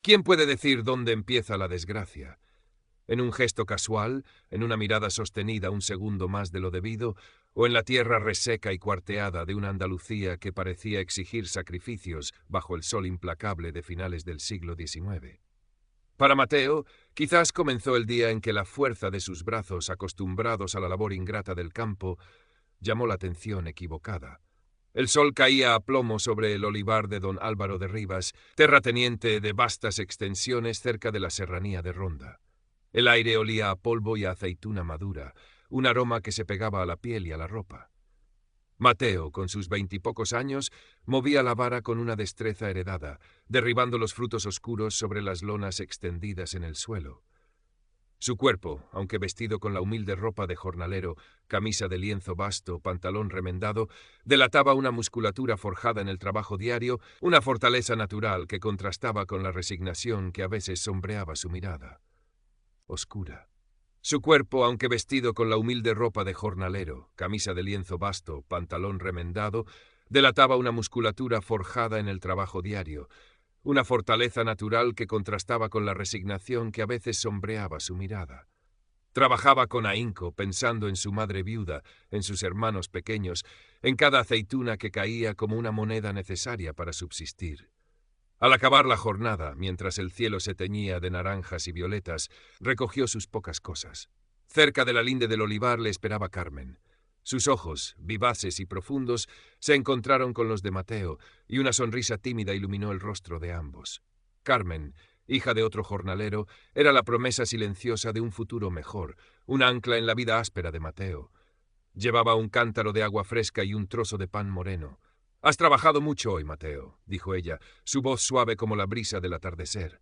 ¿Quién puede decir dónde empieza la desgracia? ¿En un gesto casual, en una mirada sostenida un segundo más de lo debido, o en la tierra reseca y cuarteada de una Andalucía que parecía exigir sacrificios bajo el sol implacable de finales del siglo XIX? Para Mateo, quizás comenzó el día en que la fuerza de sus brazos, acostumbrados a la labor ingrata del campo, llamó la atención equivocada. El sol caía a plomo sobre el olivar de don Álvaro de Rivas, terrateniente de vastas extensiones cerca de la serranía de Ronda. El aire olía a polvo y a aceituna madura, un aroma que se pegaba a la piel y a la ropa. Mateo, con sus 20 y pocos años, movía la vara con una destreza heredada, derribando los frutos oscuros sobre las lonas extendidas en el suelo. Su cuerpo, aunque vestido con la humilde ropa de jornalero, camisa de lienzo vasto, pantalón remendado, delataba una musculatura forjada en el trabajo diario, una fortaleza natural que contrastaba con la resignación que a veces sombreaba su mirada. Oscura. Su cuerpo, aunque vestido con la humilde ropa de jornalero, camisa de lienzo vasto, pantalón remendado, delataba una musculatura forjada en el trabajo diario, una fortaleza natural que contrastaba con la resignación que a veces sombreaba su mirada. Trabajaba con ahínco, pensando en su madre viuda, en sus hermanos pequeños, en cada aceituna que caía como una moneda necesaria para subsistir. Al acabar la jornada, mientras el cielo se teñía de naranjas y violetas, recogió sus pocas cosas. Cerca de la linde del olivar le esperaba Carmen. Sus ojos, vivaces y profundos, se encontraron con los de Mateo, y una sonrisa tímida iluminó el rostro de ambos. Carmen, hija de otro jornalero, era la promesa silenciosa de un futuro mejor, un ancla en la vida áspera de Mateo. Llevaba un cántaro de agua fresca y un trozo de pan moreno. «Has trabajado mucho hoy, Mateo», dijo ella, su voz suave como la brisa del atardecer.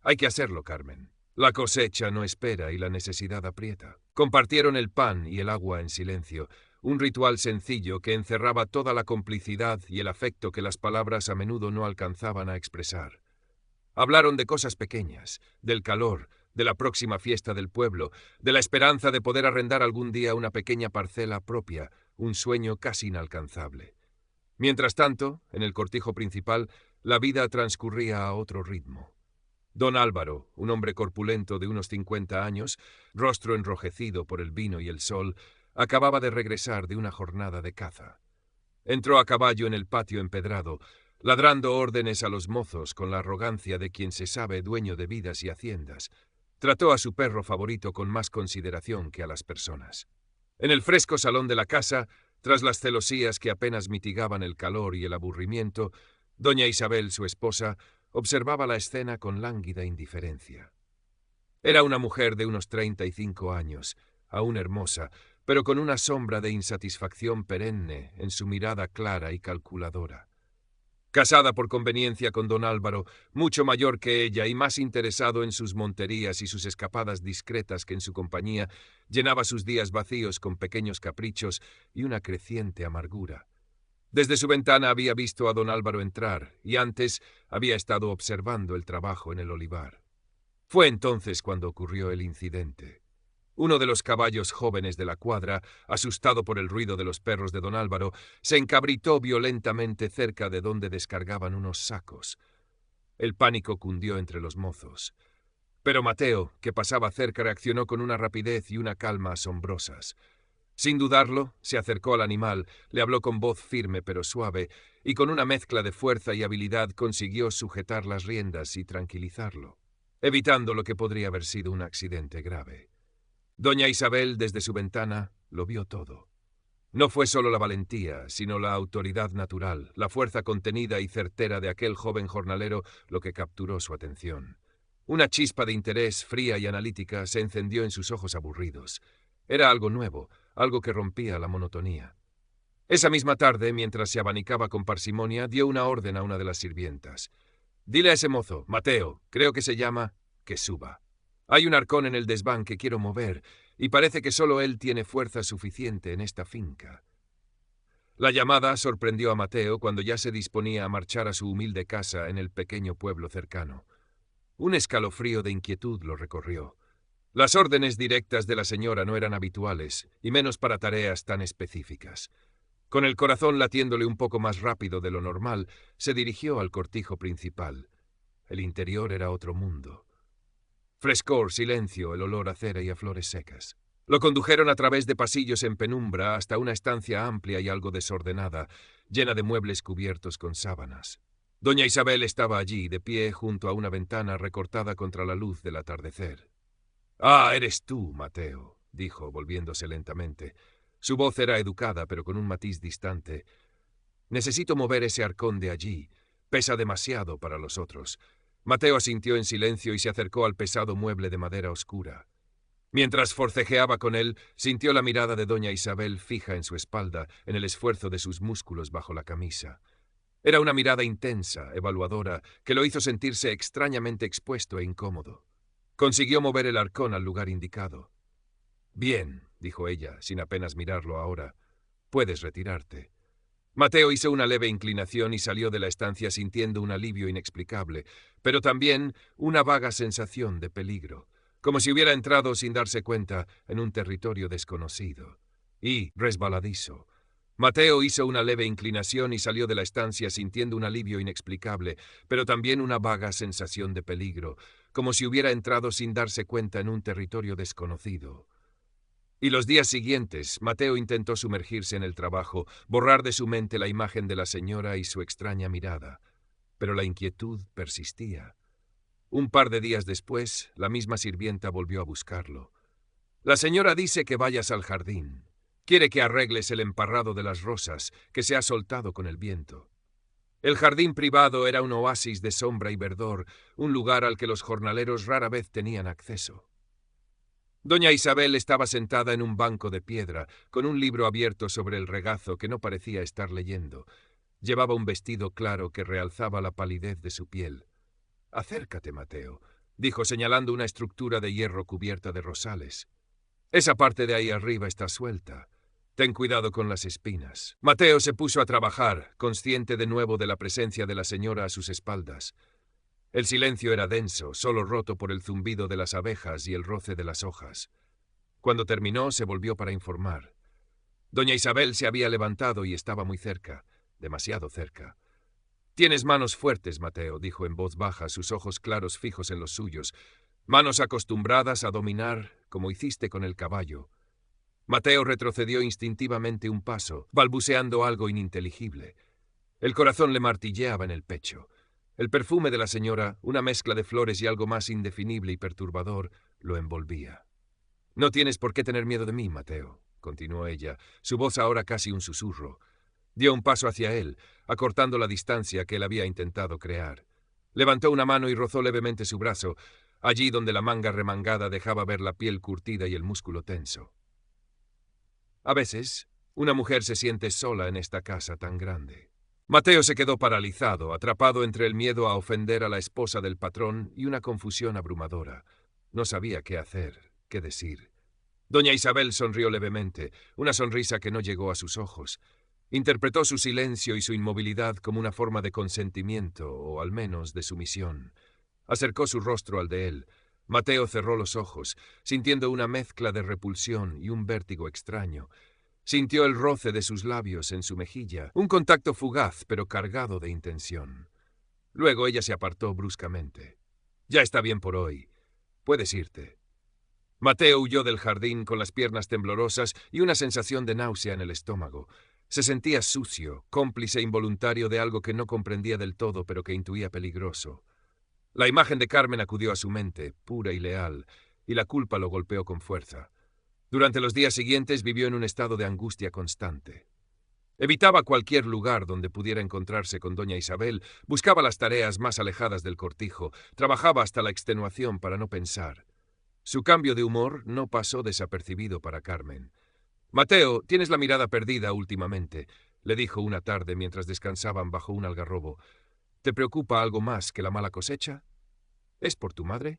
«Hay que hacerlo, Carmen. La cosecha no espera y la necesidad aprieta». Compartieron el pan y el agua en silencio, un ritual sencillo que encerraba toda la complicidad y el afecto que las palabras a menudo no alcanzaban a expresar. Hablaron de cosas pequeñas, del calor, de la próxima fiesta del pueblo, de la esperanza de poder arrendar algún día una pequeña parcela propia, un sueño casi inalcanzable. Mientras tanto, en el cortijo principal, la vida transcurría a otro ritmo. Don Álvaro, un hombre corpulento de unos 50 años, rostro enrojecido por el vino y el sol, acababa de regresar de una jornada de caza. Entró a caballo en el patio empedrado, ladrando órdenes a los mozos con la arrogancia de quien se sabe dueño de vidas y haciendas. Trató a su perro favorito con más consideración que a las personas. En el fresco salón de la casa, tras las celosías que apenas mitigaban el calor y el aburrimiento, doña Isabel, su esposa, observaba la escena con lánguida indiferencia. Era una mujer de unos 35 años, aún hermosa, pero con una sombra de insatisfacción perenne en su mirada clara y calculadora. Casada por conveniencia con don Álvaro, mucho mayor que ella y más interesado en sus monterías y sus escapadas discretas que en su compañía, llenaba sus días vacíos con pequeños caprichos y una creciente amargura. Desde su ventana había visto a don Álvaro entrar y antes había estado observando el trabajo en el olivar. Fue entonces cuando ocurrió el incidente. Uno de los caballos jóvenes de la cuadra, asustado por el ruido de los perros de don Álvaro, se encabritó violentamente cerca de donde descargaban unos sacos. El pánico cundió entre los mozos. Pero Mateo, que pasaba cerca, reaccionó con una rapidez y una calma asombrosas. Sin dudarlo, se acercó al animal, le habló con voz firme pero suave, y con una mezcla de fuerza y habilidad consiguió sujetar las riendas y tranquilizarlo, evitando lo que podría haber sido un accidente grave. Doña Isabel, desde su ventana, lo vio todo. No fue solo la valentía, sino la autoridad natural, la fuerza contenida y certera de aquel joven jornalero lo que capturó su atención. Una chispa de interés fría y analítica se encendió en sus ojos aburridos. Era algo nuevo, algo que rompía la monotonía. Esa misma tarde, mientras se abanicaba con parsimonia, dio una orden a una de las sirvientas. «Dile a ese mozo, Mateo, creo que se llama, que suba. Hay un arcón en el desván que quiero mover, y parece que solo él tiene fuerza suficiente en esta finca». La llamada sorprendió a Mateo cuando ya se disponía a marchar a su humilde casa en el pequeño pueblo cercano. Un escalofrío de inquietud lo recorrió. Las órdenes directas de la señora no eran habituales, y menos para tareas tan específicas. Con el corazón latiéndole un poco más rápido de lo normal, se dirigió al cortijo principal. El interior era otro mundo. Frescor, silencio, el olor a cera y a flores secas. Lo condujeron a través de pasillos en penumbra hasta una estancia amplia y algo desordenada, llena de muebles cubiertos con sábanas. Doña Isabel estaba allí, de pie, junto a una ventana recortada contra la luz del atardecer. «Ah, eres tú, Mateo», dijo, volviéndose lentamente. Su voz era educada, pero con un matiz distante. «Necesito mover ese arcón de allí. Pesa demasiado para los otros». Mateo asintió en silencio y se acercó al pesado mueble de madera oscura. Mientras forcejeaba con él, sintió la mirada de doña Isabel fija en su espalda, en el esfuerzo de sus músculos bajo la camisa. Era una mirada intensa, evaluadora, que lo hizo sentirse extrañamente expuesto e incómodo. Consiguió mover el arcón al lugar indicado. «Bien», dijo ella, sin apenas mirarlo ahora. «Puedes retirarte». Mateo hizo una leve inclinación y salió de la estancia sintiendo un alivio inexplicable, pero también una vaga sensación de peligro, como si hubiera entrado sin darse cuenta en un territorio desconocido y resbaladizo. Mateo hizo una leve inclinación y salió de la estancia sintiendo un alivio inexplicable, pero también una vaga sensación de peligro, como si hubiera entrado sin darse cuenta en un territorio desconocido. Y los días siguientes, Mateo intentó sumergirse en el trabajo, borrar de su mente la imagen de la señora y su extraña mirada. Pero la inquietud persistía. Un par de días después, la misma sirvienta volvió a buscarlo. «La señora dice que vayas al jardín. Quiere que arregles el emparrado de las rosas, que se ha soltado con el viento». El jardín privado era un oasis de sombra y verdor, un lugar al que los jornaleros rara vez tenían acceso. Doña Isabel estaba sentada en un banco de piedra, con un libro abierto sobre el regazo que no parecía estar leyendo. Llevaba un vestido claro que realzaba la palidez de su piel. «Acércate, Mateo», dijo señalando una estructura de hierro cubierta de rosales. «Esa parte de ahí arriba está suelta. Ten cuidado con las espinas». Mateo se puso a trabajar, consciente de nuevo de la presencia de la señora a sus espaldas. El silencio era denso, solo roto por el zumbido de las abejas y el roce de las hojas. Cuando terminó, se volvió para informar. Doña Isabel se había levantado y estaba muy cerca, demasiado cerca. «Tienes manos fuertes, Mateo», dijo en voz baja, sus ojos claros fijos en los suyos. «Manos acostumbradas a dominar, como hiciste con el caballo». Mateo retrocedió instintivamente un paso, balbuceando algo ininteligible. El corazón le martilleaba en el pecho. El perfume de la señora, una mezcla de flores y algo más indefinible y perturbador, lo envolvía. «No tienes por qué tener miedo de mí, Mateo», continuó ella, su voz ahora casi un susurro. Dio un paso hacia él, acortando la distancia que él había intentado crear. Levantó una mano y rozó levemente su brazo, allí donde la manga remangada dejaba ver la piel curtida y el músculo tenso. A veces, una mujer se siente sola en esta casa tan grande. Mateo se quedó paralizado, atrapado entre el miedo a ofender a la esposa del patrón y una confusión abrumadora. No sabía qué hacer, qué decir. Doña Isabel sonrió levemente, una sonrisa que no llegó a sus ojos. Interpretó su silencio y su inmovilidad como una forma de consentimiento, o al menos de sumisión. Acercó su rostro al de él. Mateo cerró los ojos, sintiendo una mezcla de repulsión y un vértigo extraño. Sintió el roce de sus labios en su mejilla, un contacto fugaz pero cargado de intención. Luego ella se apartó bruscamente. «Ya está bien por hoy. Puedes irte». Mateo huyó del jardín con las piernas temblorosas y una sensación de náusea en el estómago. Se sentía sucio, cómplice involuntario de algo que no comprendía del todo pero que intuía peligroso. La imagen de Carmen acudió a su mente, pura y leal, y la culpa lo golpeó con fuerza. Durante los días siguientes vivió en un estado de angustia constante. Evitaba cualquier lugar donde pudiera encontrarse con doña Isabel, buscaba las tareas más alejadas del cortijo, trabajaba hasta la extenuación para no pensar. Su cambio de humor no pasó desapercibido para Carmen. «Mateo, tienes la mirada perdida últimamente», le dijo una tarde mientras descansaban bajo un algarrobo. «¿Te preocupa algo más que la mala cosecha? ¿Es por tu madre?»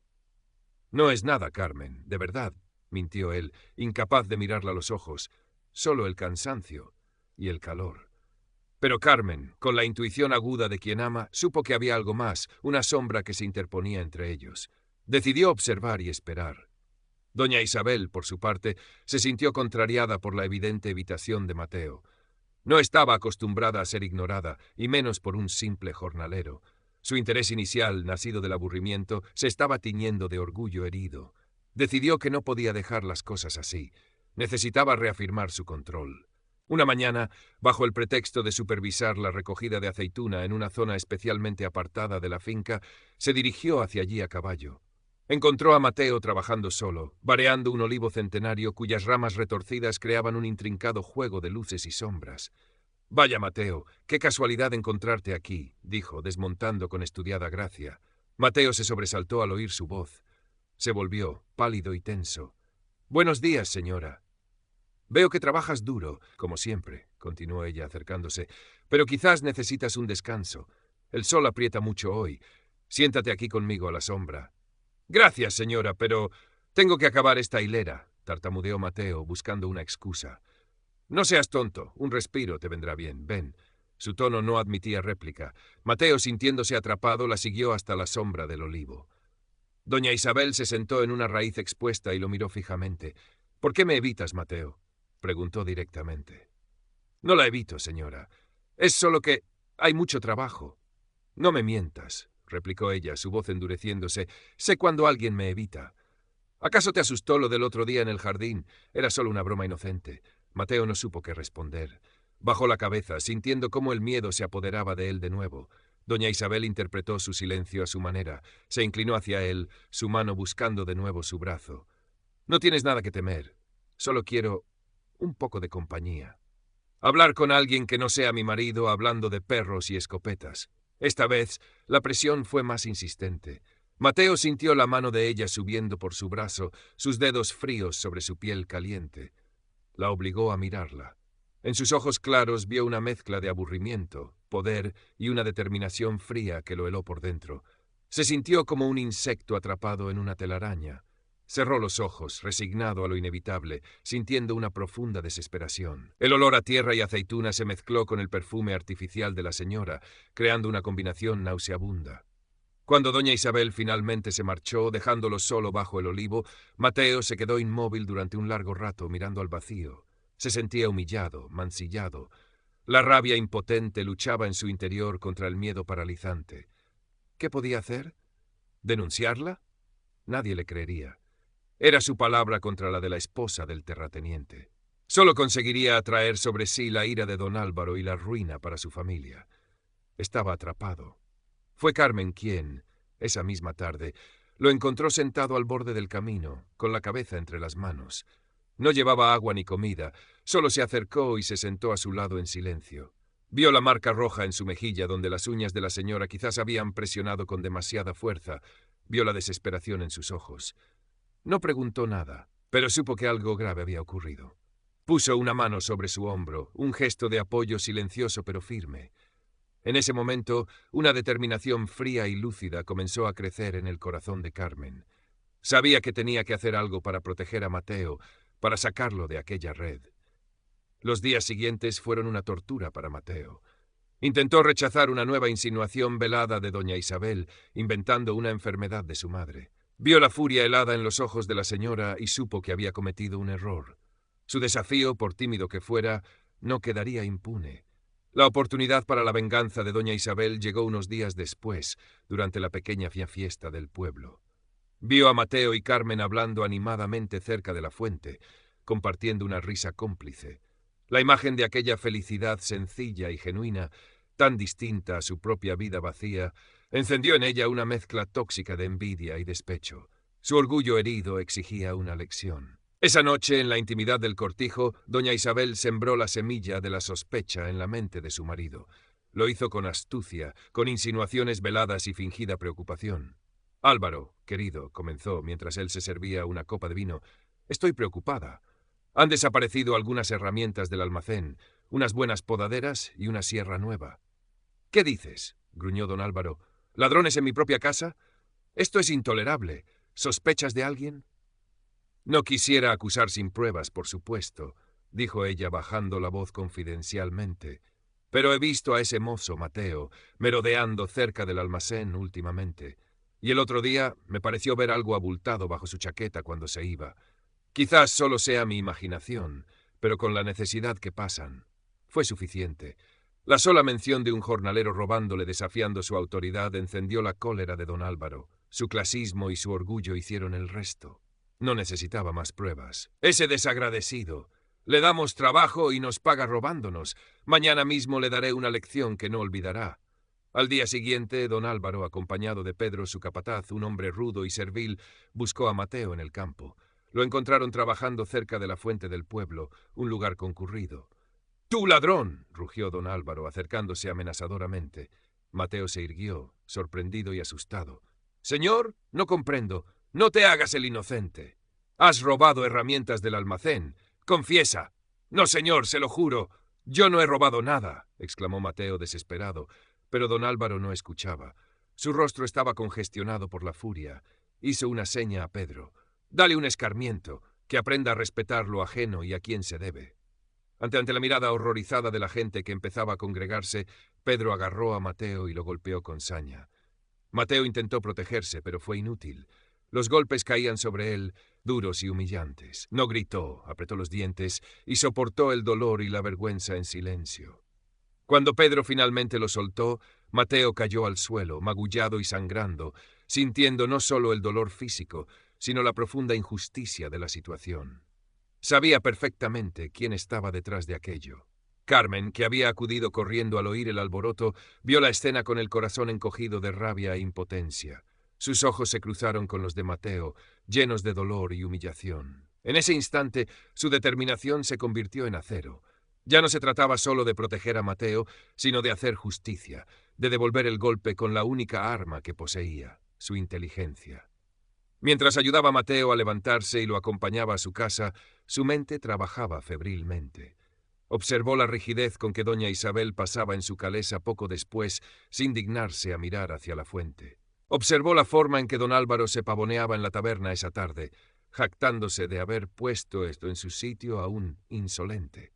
«No es nada, Carmen, de verdad», mintió él, incapaz de mirarla a los ojos. «Solo el cansancio y el calor». Pero Carmen, con la intuición aguda de quien ama, supo que había algo más, una sombra que se interponía entre ellos. Decidió observar y esperar. Doña Isabel, por su parte, se sintió contrariada por la evidente evitación de Mateo. No estaba acostumbrada a ser ignorada, y menos por un simple jornalero. Su interés inicial, nacido del aburrimiento, se estaba tiñendo de orgullo herido. Decidió que no podía dejar las cosas así. Necesitaba reafirmar su control. Una mañana, bajo el pretexto de supervisar la recogida de aceituna en una zona especialmente apartada de la finca, se dirigió hacia allí a caballo. Encontró a Mateo trabajando solo, vareando un olivo centenario cuyas ramas retorcidas creaban un intrincado juego de luces y sombras. «Vaya, Mateo, qué casualidad encontrarte aquí», dijo, desmontando con estudiada gracia. Mateo se sobresaltó al oír su voz. Se volvió, pálido y tenso. «Buenos días, señora». «Veo que trabajas duro, como siempre», continuó ella acercándose, «pero quizás necesitas un descanso. El sol aprieta mucho hoy. Siéntate aquí conmigo a la sombra». «Gracias, señora, pero tengo que acabar esta hilera», tartamudeó Mateo, buscando una excusa. «No seas tonto, un respiro te vendrá bien, ven». Su tono no admitía réplica. Mateo, sintiéndose atrapado, la siguió hasta la sombra del olivo. Doña Isabel se sentó en una raíz expuesta y lo miró fijamente. «¿Por qué me evitas, Mateo?», preguntó directamente. «No la evito, señora. Es solo que hay mucho trabajo». «No me mientas», replicó ella, su voz endureciéndose. «Sé cuando alguien me evita». «¿Acaso te asustó lo del otro día en el jardín? Era solo una broma inocente». Mateo no supo qué responder. Bajó la cabeza, sintiendo cómo el miedo se apoderaba de él de nuevo. Doña Isabel interpretó su silencio a su manera. Se inclinó hacia él, su mano buscando de nuevo su brazo. «No tienes nada que temer. Solo quiero un poco de compañía. Hablar con alguien que no sea mi marido hablando de perros y escopetas». Esta vez, la presión fue más insistente. Mateo sintió la mano de ella subiendo por su brazo, sus dedos fríos sobre su piel caliente. La obligó a mirarla. En sus ojos claros vio una mezcla de aburrimiento, poder y una determinación fría que lo heló por dentro. Se sintió como un insecto atrapado en una telaraña. Cerró los ojos, resignado a lo inevitable, sintiendo una profunda desesperación. El olor a tierra y aceituna se mezcló con el perfume artificial de la señora, creando una combinación nauseabunda. Cuando doña Isabel finalmente se marchó, dejándolo solo bajo el olivo, Mateo se quedó inmóvil durante un largo rato mirando al vacío. Se sentía humillado, mancillado. La rabia impotente luchaba en su interior contra el miedo paralizante. ¿Qué podía hacer? ¿Denunciarla? Nadie le creería. Era su palabra contra la de la esposa del terrateniente. Solo conseguiría atraer sobre sí la ira de don Álvaro y la ruina para su familia. Estaba atrapado. Fue Carmen quien, esa misma tarde, lo encontró sentado al borde del camino, con la cabeza entre las manos. No llevaba agua ni comida, solo se acercó y se sentó a su lado en silencio. Vio la marca roja en su mejilla donde las uñas de la señora quizás habían presionado con demasiada fuerza. Vio la desesperación en sus ojos. No preguntó nada, pero supo que algo grave había ocurrido. Puso una mano sobre su hombro, un gesto de apoyo silencioso pero firme. En ese momento, una determinación fría y lúcida comenzó a crecer en el corazón de Carmen. Sabía que tenía que hacer algo para proteger a Mateo, para sacarlo de aquella red. Los días siguientes fueron una tortura para Mateo. Intentó rechazar una nueva insinuación velada de doña Isabel, inventando una enfermedad de su madre. Vio la furia helada en los ojos de la señora y supo que había cometido un error. Su desafío, por tímido que fuera, no quedaría impune. La oportunidad para la venganza de doña Isabel llegó unos días después, durante la pequeña fiesta del pueblo. Vio a Mateo y Carmen hablando animadamente cerca de la fuente, compartiendo una risa cómplice. La imagen de aquella felicidad sencilla y genuina, tan distinta a su propia vida vacía, encendió en ella una mezcla tóxica de envidia y despecho. Su orgullo herido exigía una lección. Esa noche, en la intimidad del cortijo, doña Isabel sembró la semilla de la sospecha en la mente de su marido. Lo hizo con astucia, con insinuaciones veladas y fingida preocupación. «Álvaro, querido», comenzó mientras él se servía una copa de vino, «estoy preocupada. Han desaparecido algunas herramientas del almacén, unas buenas podaderas y una sierra nueva». «¿Qué dices?», gruñó don Álvaro. «¿Ladrones en mi propia casa? Esto es intolerable. ¿Sospechas de alguien?» «No quisiera acusar sin pruebas, por supuesto», dijo ella bajando la voz confidencialmente. «Pero he visto a ese mozo, Mateo, merodeando cerca del almacén últimamente. Y el otro día me pareció ver algo abultado bajo su chaqueta cuando se iba. Quizás solo sea mi imaginación, pero con la necesidad que pasan. Fue suficiente. La sola mención de un jornalero robándole desafiando su autoridad encendió la cólera de don Álvaro. Su clasismo y su orgullo hicieron el resto. No necesitaba más pruebas. Ese desagradecido. Le damos trabajo y nos paga robándonos. Mañana mismo le daré una lección que no olvidará. Al día siguiente, don Álvaro, acompañado de Pedro, su capataz, un hombre rudo y servil, buscó a Mateo en el campo. Lo encontraron trabajando cerca de la fuente del pueblo, un lugar concurrido. ¡Tú, ladrón!, rugió don Álvaro, acercándose amenazadoramente. Mateo se irguió, sorprendido y asustado. «Señor, no comprendo. No te hagas el inocente. Has robado herramientas del almacén. Confiesa». «No, señor, se lo juro. Yo no he robado nada», exclamó Mateo desesperado. Pero don Álvaro no escuchaba. Su rostro estaba congestionado por la furia. Hizo una seña a Pedro. «Dale un escarmiento, que aprenda a respetar lo ajeno y a quien se debe». Ante la mirada horrorizada de la gente que empezaba a congregarse, Pedro agarró a Mateo y lo golpeó con saña. Mateo intentó protegerse, pero fue inútil. Los golpes caían sobre él, duros y humillantes. No gritó, apretó los dientes y soportó el dolor y la vergüenza en silencio. Cuando Pedro finalmente lo soltó, Mateo cayó al suelo, magullado y sangrando, sintiendo no solo el dolor físico, sino la profunda injusticia de la situación. Sabía perfectamente quién estaba detrás de aquello. Carmen, que había acudido corriendo al oír el alboroto, vio la escena con el corazón encogido de rabia e impotencia. Sus ojos se cruzaron con los de Mateo, llenos de dolor y humillación. En ese instante, su determinación se convirtió en acero. Ya no se trataba solo de proteger a Mateo, sino de hacer justicia, de devolver el golpe con la única arma que poseía, su inteligencia. Mientras ayudaba a Mateo a levantarse y lo acompañaba a su casa, su mente trabajaba febrilmente. Observó la rigidez con que doña Isabel pasaba en su calesa poco después, sin dignarse a mirar hacia la fuente. Observó la forma en que don Álvaro se pavoneaba en la taberna esa tarde, jactándose de haber puesto esto en su sitio a un insolente.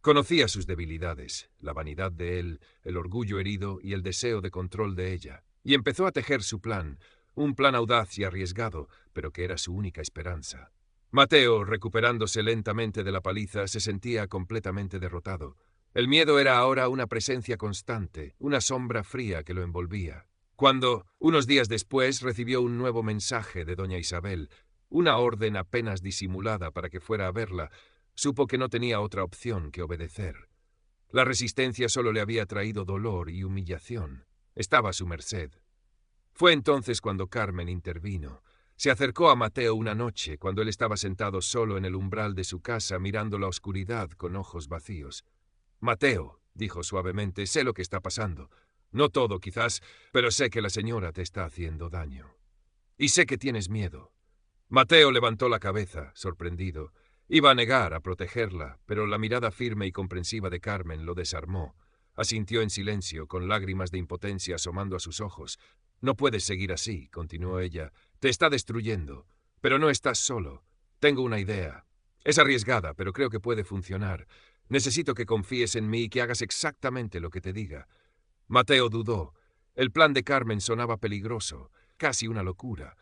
Conocía sus debilidades, la vanidad de él, el orgullo herido y el deseo de control de ella, y empezó a tejer su plan, un plan audaz y arriesgado, pero que era su única esperanza. Mateo, recuperándose lentamente de la paliza, se sentía completamente derrotado. El miedo era ahora una presencia constante, una sombra fría que lo envolvía. Cuando, unos días después, recibió un nuevo mensaje de doña Isabel, una orden apenas disimulada para que fuera a verla, supo que no tenía otra opción que obedecer. La resistencia solo le había traído dolor y humillación. Estaba a su merced. Fue entonces cuando Carmen intervino. Se acercó a Mateo una noche, cuando él estaba sentado solo en el umbral de su casa mirando la oscuridad con ojos vacíos. «Mateo», dijo suavemente, «sé lo que está pasando. No todo, quizás, pero sé que la señora te está haciendo daño. Y sé que tienes miedo». Mateo levantó la cabeza, sorprendido. Iba a negar, a protegerla, pero la mirada firme y comprensiva de Carmen lo desarmó. Asintió en silencio, con lágrimas de impotencia asomando a sus ojos. «No puedes seguir así», continuó ella. «Te está destruyendo. Pero no estás solo. Tengo una idea. Es arriesgada, pero creo que puede funcionar. Necesito que confíes en mí y que hagas exactamente lo que te diga». Mateo dudó. El plan de Carmen sonaba peligroso, casi una locura.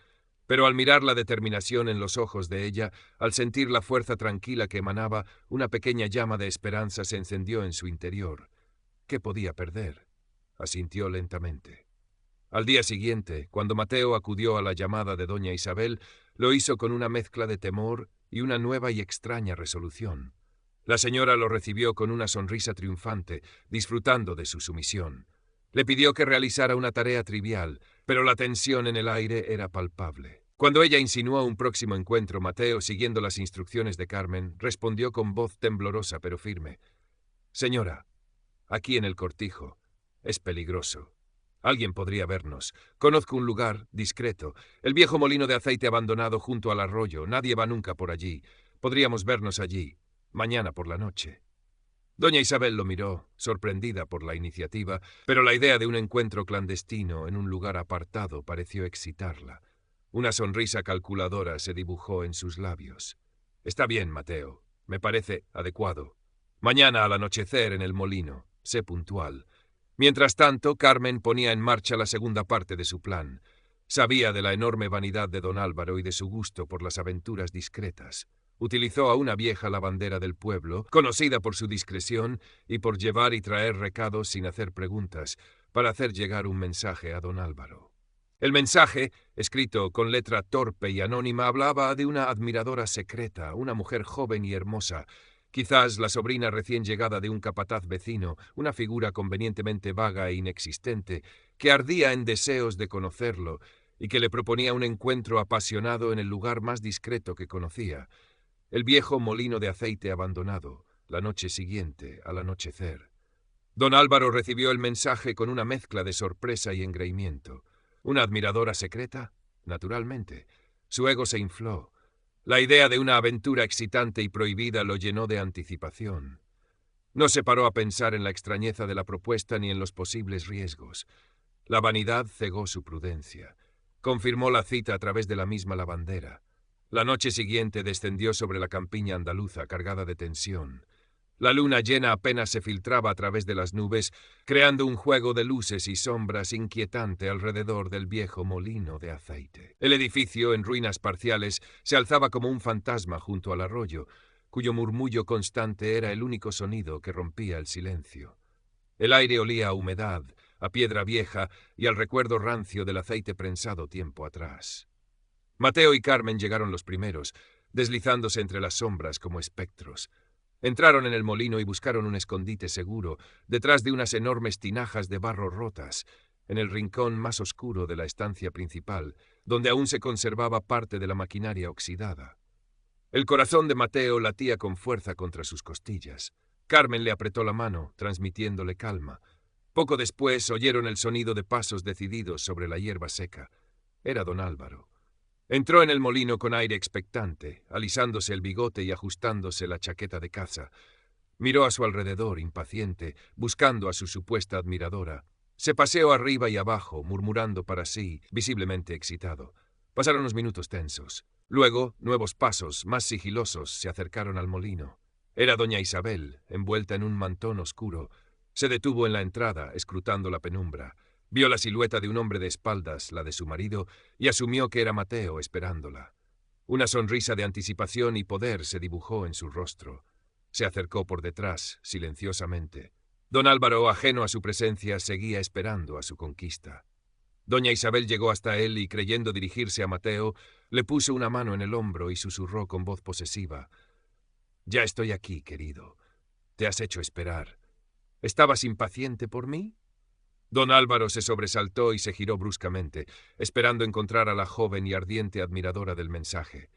Pero al mirar la determinación en los ojos de ella, al sentir la fuerza tranquila que emanaba, una pequeña llama de esperanza se encendió en su interior. ¿Qué podía perder? Asintió lentamente. Al día siguiente, cuando Mateo acudió a la llamada de doña Isabel, lo hizo con una mezcla de temor y una nueva y extraña resolución. La señora lo recibió con una sonrisa triunfante, disfrutando de su sumisión. Le pidió que realizara una tarea trivial, pero la tensión en el aire era palpable. Cuando ella insinuó un próximo encuentro, Mateo, siguiendo las instrucciones de Carmen, respondió con voz temblorosa pero firme. «Señora, aquí en el cortijo. Es peligroso. Alguien podría vernos. Conozco un lugar discreto. El viejo molino de aceite abandonado junto al arroyo. Nadie va nunca por allí. Podríamos vernos allí, mañana por la noche». Doña Isabel lo miró, sorprendida por la iniciativa, pero la idea de un encuentro clandestino en un lugar apartado pareció excitarla. Una sonrisa calculadora se dibujó en sus labios. «Está bien, Mateo. Me parece adecuado. Mañana al anochecer en el molino. Sé puntual». Mientras tanto, Carmen ponía en marcha la segunda parte de su plan. Sabía de la enorme vanidad de don Álvaro y de su gusto por las aventuras discretas. Utilizó a una vieja lavandera del pueblo, conocida por su discreción y por llevar y traer recados sin hacer preguntas, para hacer llegar un mensaje a don Álvaro. El mensaje, escrito con letra torpe y anónima, hablaba de una admiradora secreta, una mujer joven y hermosa, quizás la sobrina recién llegada de un capataz vecino, una figura convenientemente vaga e inexistente, que ardía en deseos de conocerlo y que le proponía un encuentro apasionado en el lugar más discreto que conocía, el viejo molino de aceite abandonado, la noche siguiente, al anochecer. Don Álvaro recibió el mensaje con una mezcla de sorpresa y engreimiento. ¿Una admiradora secreta? Naturalmente. Su ego se infló. La idea de una aventura excitante y prohibida lo llenó de anticipación. No se paró a pensar en la extrañeza de la propuesta ni en los posibles riesgos. La vanidad cegó su prudencia. Confirmó la cita a través de la misma lavandera. La noche siguiente descendió sobre la campiña andaluza cargada de tensión. La luna llena apenas se filtraba a través de las nubes, creando un juego de luces y sombras inquietante alrededor del viejo molino de aceite. El edificio, en ruinas parciales, se alzaba como un fantasma junto al arroyo, cuyo murmullo constante era el único sonido que rompía el silencio. El aire olía a humedad, a piedra vieja y al recuerdo rancio del aceite prensado tiempo atrás. Mateo y Carmen llegaron los primeros, deslizándose entre las sombras como espectros. Entraron en el molino y buscaron un escondite seguro, detrás de unas enormes tinajas de barro rotas, en el rincón más oscuro de la estancia principal, donde aún se conservaba parte de la maquinaria oxidada. El corazón de Mateo latía con fuerza contra sus costillas. Carmen le apretó la mano, transmitiéndole calma. Poco después oyeron el sonido de pasos decididos sobre la hierba seca. Era don Álvaro. Entró en el molino con aire expectante, alisándose el bigote y ajustándose la chaqueta de caza. Miró a su alrededor, impaciente, buscando a su supuesta admiradora. Se paseó arriba y abajo, murmurando para sí, visiblemente excitado. Pasaron unos minutos tensos. Luego, nuevos pasos, más sigilosos, se acercaron al molino. Era doña Isabel, envuelta en un mantón oscuro. Se detuvo en la entrada, escrutando la penumbra. Vio la silueta de un hombre de espaldas, la de su marido, y asumió que era Mateo esperándola. Una sonrisa de anticipación y poder se dibujó en su rostro. Se acercó por detrás, silenciosamente. Don Álvaro, ajeno a su presencia, seguía esperando a su conquista. Doña Isabel llegó hasta él y, creyendo dirigirse a Mateo, le puso una mano en el hombro y susurró con voz posesiva: «Ya estoy aquí, querido. Te has hecho esperar. ¿Estabas impaciente por mí?» Don Álvaro se sobresaltó y se giró bruscamente, esperando encontrar a la joven y ardiente admiradora del mensaje.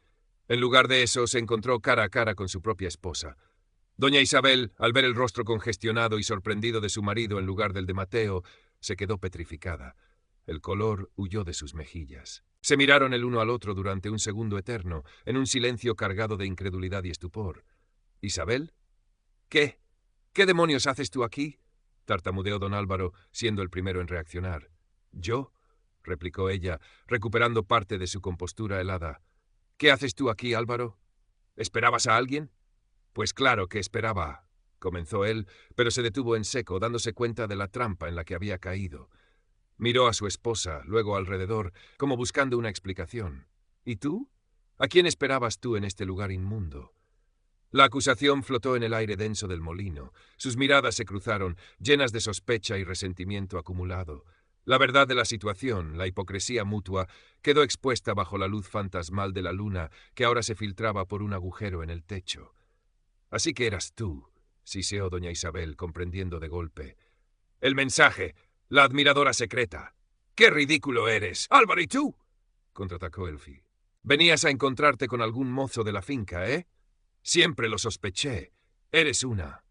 En lugar de eso, se encontró cara a cara con su propia esposa. Doña Isabel, al ver el rostro congestionado y sorprendido de su marido en lugar del de Mateo, se quedó petrificada. El color huyó de sus mejillas. Se miraron el uno al otro durante un segundo eterno, en un silencio cargado de incredulidad y estupor. «¿Isabel? ¿Qué? ¿Qué demonios haces tú aquí?», tartamudeó don Álvaro, siendo el primero en reaccionar. «¿Yo?», replicó ella, recuperando parte de su compostura helada. «¿Qué haces tú aquí, Álvaro? ¿Esperabas a alguien?». «Pues claro que esperaba», comenzó él, pero se detuvo en seco, dándose cuenta de la trampa en la que había caído. Miró a su esposa, luego alrededor, como buscando una explicación. «¿Y tú? ¿A quién esperabas tú en este lugar inmundo?». La acusación flotó en el aire denso del molino. Sus miradas se cruzaron, llenas de sospecha y resentimiento acumulado. La verdad de la situación, la hipocresía mutua, quedó expuesta bajo la luz fantasmal de la luna que ahora se filtraba por un agujero en el techo. «Así que eras tú», siseó doña Isabel, comprendiendo de golpe. «El mensaje, la admiradora secreta». «¡Qué ridículo eres! ¡Álvaro, y tú!», contraatacó Elfi. «Venías a encontrarte con algún mozo de la finca, ¿eh? Siempre lo sospeché. Eres una».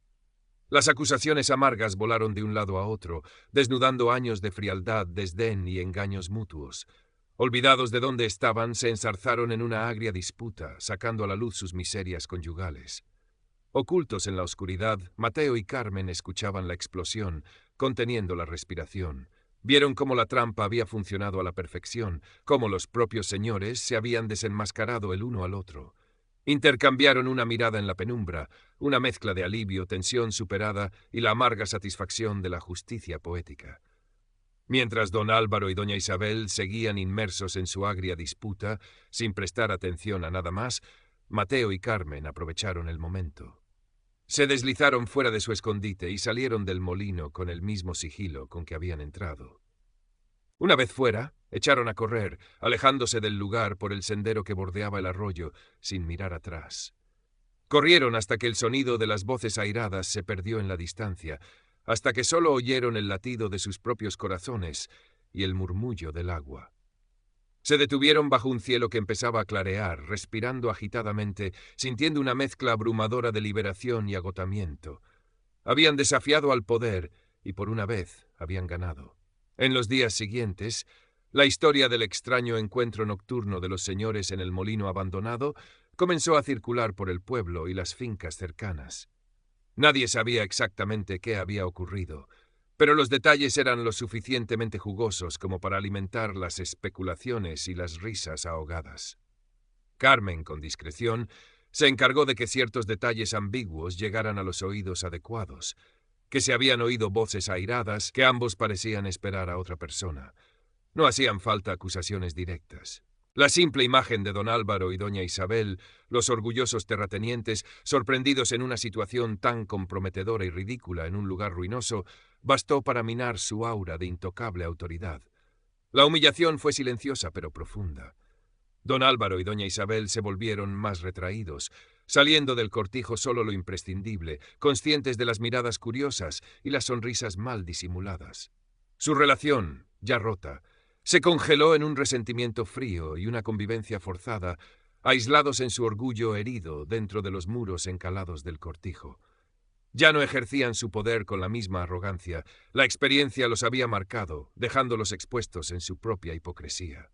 Las acusaciones amargas volaron de un lado a otro, desnudando años de frialdad, desdén y engaños mutuos. Olvidados de dónde estaban, se enzarzaron en una agria disputa, sacando a la luz sus miserias conyugales. Ocultos en la oscuridad, Mateo y Carmen escuchaban la explosión, conteniendo la respiración. Vieron cómo la trampa había funcionado a la perfección, cómo los propios señores se habían desenmascarado el uno al otro. Intercambiaron una mirada en la penumbra, una mezcla de alivio, tensión superada y la amarga satisfacción de la justicia poética. Mientras don Álvaro y doña Isabel seguían inmersos en su agria disputa, sin prestar atención a nada más, Mateo y Carmen aprovecharon el momento. Se deslizaron fuera de su escondite y salieron del molino con el mismo sigilo con que habían entrado. Una vez fuera, echaron a correr, alejándose del lugar por el sendero que bordeaba el arroyo, sin mirar atrás. Corrieron hasta que el sonido de las voces airadas se perdió en la distancia, hasta que solo oyeron el latido de sus propios corazones y el murmullo del agua. Se detuvieron bajo un cielo que empezaba a clarear, respirando agitadamente, sintiendo una mezcla abrumadora de liberación y agotamiento. Habían desafiado al poder y por una vez habían ganado. En los días siguientes, la historia del extraño encuentro nocturno de los señores en el molino abandonado comenzó a circular por el pueblo y las fincas cercanas. Nadie sabía exactamente qué había ocurrido, pero los detalles eran lo suficientemente jugosos como para alimentar las especulaciones y las risas ahogadas. Carmen, con discreción, se encargó de que ciertos detalles ambiguos llegaran a los oídos adecuados, que se habían oído voces airadas que ambos parecían esperar a otra persona. No hacían falta acusaciones directas. La simple imagen de don Álvaro y doña Isabel, los orgullosos terratenientes, sorprendidos en una situación tan comprometedora y ridícula en un lugar ruinoso, bastó para minar su aura de intocable autoridad. La humillación fue silenciosa pero profunda. Don Álvaro y doña Isabel se volvieron más retraídos, saliendo del cortijo solo lo imprescindible, conscientes de las miradas curiosas y las sonrisas mal disimuladas. Su relación, ya rota, se congeló en un resentimiento frío y una convivencia forzada, aislados en su orgullo herido dentro de los muros encalados del cortijo. Ya no ejercían su poder con la misma arrogancia. La experiencia los había marcado, dejándolos expuestos en su propia hipocresía.